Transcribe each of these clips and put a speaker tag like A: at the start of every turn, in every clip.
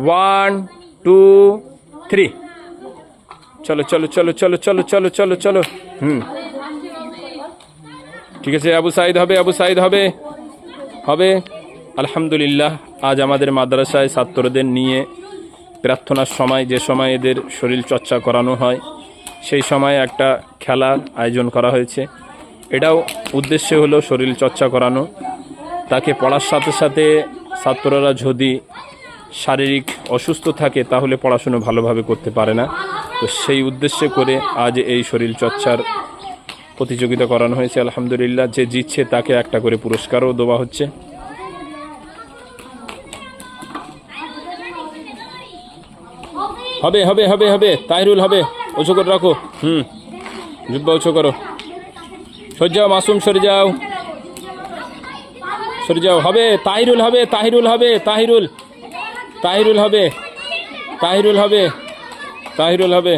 A: 1 2 3 চলো চলো চলো চলো চলো চলো চলো চলো ঠিক আছে। আবু সাইদ হবে, আবু সাইদ হবে হবে। আলহামদুলিল্লাহ, আজ আমাদের মাদ্রাসায় ছাত্রদের নিয়ে প্রার্থনার সময়, যে সময় এদের শরীর চর্চা করানো হয়, সেই সময় একটা খেলার আয়োজন করা হয়েছে। এটাও উদ্দেশ্য হলো শরীর চর্চা করানো। তাকে পড়ার সাথে সাথে ছাত্ররা যদি শারীরিক অসুস্থ থাকে তাহলে পড়াশুনো ভালোভাবে করতে পারে না। তো সেই উদ্দেশ্যে করে আজ এই শরীর চর্চার প্রতিযোগিতা করানো হয়েছে। আলহামদুলিল্লাহ, যে জিতছে তাকে একটা করে পুরস্কারও দেওয়া হচ্ছে। হবে হবে হবে হবে তাহিরুল হবে, উঁচু করে রাখো। জুব্বা উঁচু করো, সরে যাও মাসুম, সরে যাও সরে যাও। হবে তাহিরুল হবে, তাহিরুল হবে, তাহিরুল তাহিরুল হবে, তাহিরুল হবে, তাহিরুল হবে।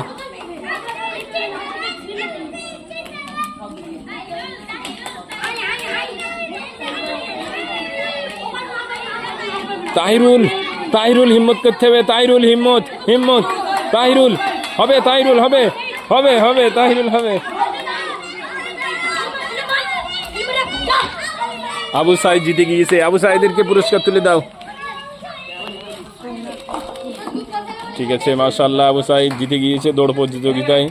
A: তাহিরুল, তাহিরুল হিম্মত করতে হবে, তাহিরুল হিম্মত হিম্মত। তাহিরুল হবে, তাহিরুল হবে, হবে হবে তাহিরুল হবে। আবু সাইদ জিতে গিয়েছে, আবু সাইদেরকে পুরস্কার তুলে দাও। ঠিক আছে, মাশাআল্লাহ, আবু সাইদ জিতে গিয়েছে দৌড় প্রতিযোগিতায়।